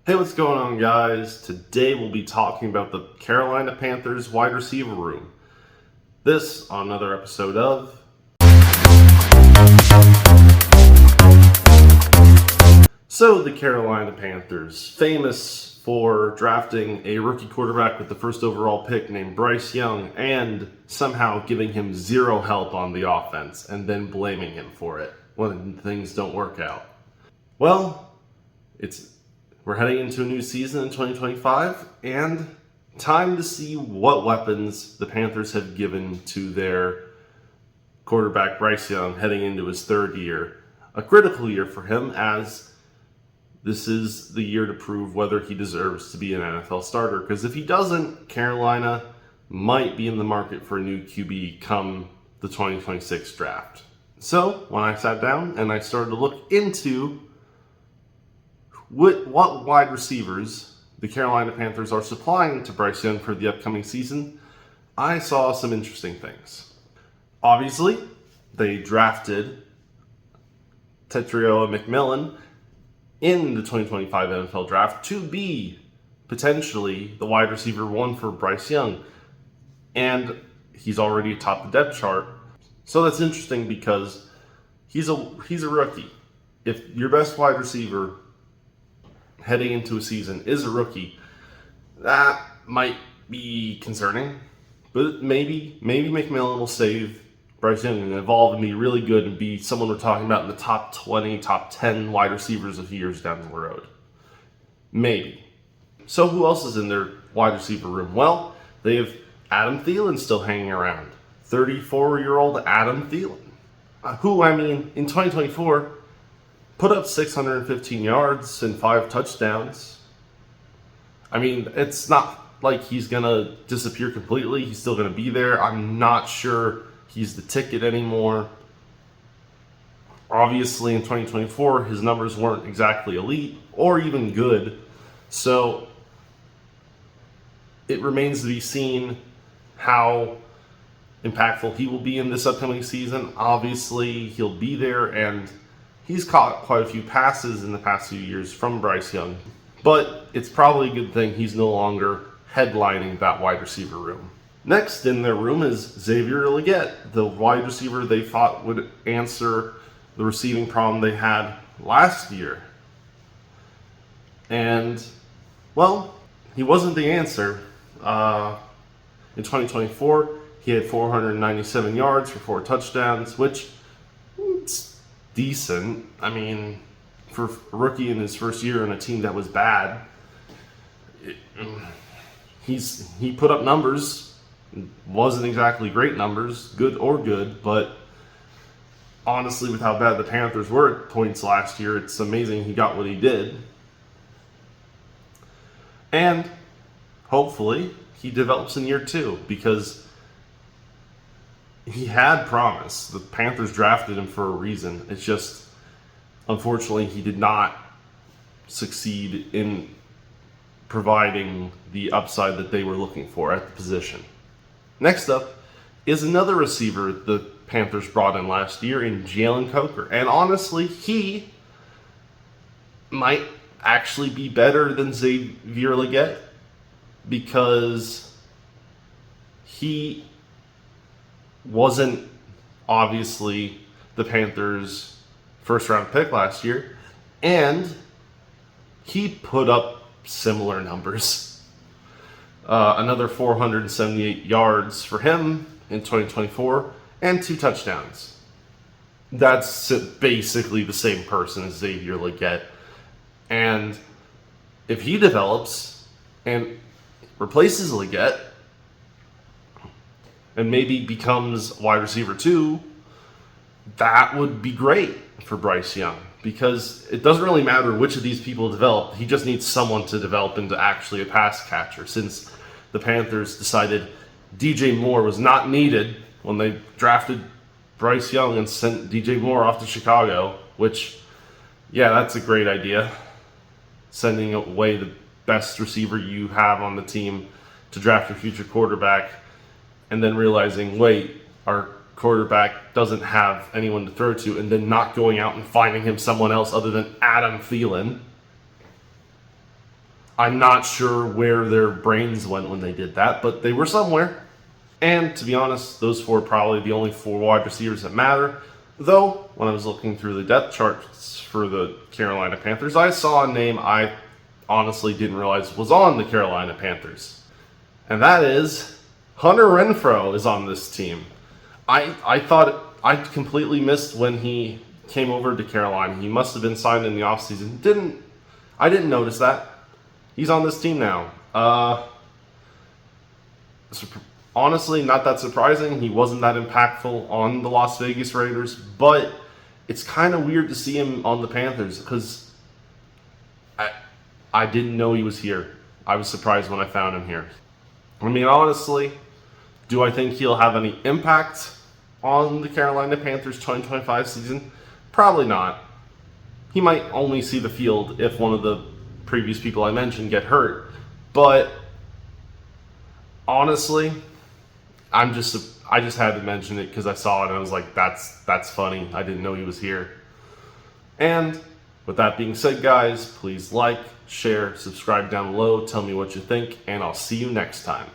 Hey, what's going on, guys? Today we'll be talking about the Carolina Panthers wide receiver room. This on another episode of So the Carolina Panthers, famous for drafting a rookie quarterback with the first overall pick named Bryce Young and somehow giving him zero help on the offense and then blaming him for it when things don't work out. Well, we're heading into a new season in 2025, and time to see what weapons the Panthers have given to their quarterback Bryce Young heading into his third year. A critical year for him, as this is the year to prove whether he deserves to be an NFL starter. Because if he doesn't, Carolina might be in the market for a new QB come the 2026 draft. So when I sat down and I started to look into what wide receivers the Carolina Panthers are supplying to Bryce Young for the upcoming season, I saw some interesting things. Obviously, they drafted Tetairoa McMillan in the 2025 NFL Draft to be potentially the wide receiver one for Bryce Young. And he's already atop the depth chart. So that's interesting because he's a rookie. If your best wide receiver heading into a season is a rookie, that might be concerning. But maybe McMillan will save Bryce Young and evolve and be really good and be someone we're talking about in the top 20, top 10 wide receivers a few years down the road. Maybe. So who else is in their wide receiver room? Well, they have Adam Thielen still hanging around. 34-year-old Adam Thielen. Who, in 2024, put up 615 yards and 5 touchdowns. It's not like he's going to disappear completely. He's still going to be there. I'm not sure he's the ticket anymore. Obviously, in 2024, his numbers weren't exactly elite or even good. So it remains to be seen how impactful he will be in this upcoming season. Obviously, he'll be there, and he's caught quite a few passes in the past few years from Bryce Young. But it's probably a good thing he's no longer headlining that wide receiver room. Next in their room is Xavier Legette, the wide receiver they thought would answer the receiving problem they had last year. And, well, he wasn't the answer. In 2024, he had 497 yards for 4 touchdowns, which is decent. For a rookie in his first year on a team that was bad, he put up numbers. Wasn't exactly great numbers, good, but honestly, with how bad the Panthers were at points last year, it's amazing he got what he did. And hopefully he develops in year 2, because he had promise. The Panthers drafted him for a reason. It's just, unfortunately, he did not succeed in providing the upside that they were looking for at the position. Next up is another receiver the Panthers brought in last year in Jalen Coker. And honestly, he might actually be better than Xavier Legette, because he wasn't obviously the Panthers' first-round pick last year, and he put up similar numbers. Another 478 yards for him in 2024 and 2 touchdowns. That's basically the same person as Xavier Legette. And if he develops and replaces Legette and maybe becomes wide receiver 2, that would be great for Bryce Young, because it doesn't really matter which of these people develop. He just needs someone to develop into actually a pass catcher, since the Panthers decided DJ Moore was not needed when they drafted Bryce Young and sent DJ Moore off to Chicago, which, yeah, that's a great idea. Sending away the best receiver you have on the team to draft your future quarterback, and then realizing, wait, our quarterback doesn't have anyone to throw to, and then not going out and finding him someone else other than Adam Thielen. I'm not sure where their brains went when they did that, but they were somewhere. And to be honest, those four are probably the only four wide receivers that matter. Though, when I was looking through the depth charts for the Carolina Panthers, I saw a name I honestly didn't realize was on the Carolina Panthers. And that is Hunter Renfrow is on this team. I thought I completely missed when he came over to Carolina. He must have been signed in the offseason. I didn't notice that. He's on this team now. Honestly, not that surprising. He wasn't that impactful on the Las Vegas Raiders, but it's kind of weird to see him on the Panthers because I didn't know he was here. I was surprised when I found him here. I mean, honestly, do I think he'll have any impact on the Carolina Panthers 2025 season? Probably not. He might only see the field if one of the previous people I mentioned get hurt. But honestly, I just had to mention it because I saw it and I was like, that's funny. I didn't know he was here. And with that being said, guys, please like, share, subscribe down below, tell me what you think, and I'll see you next time.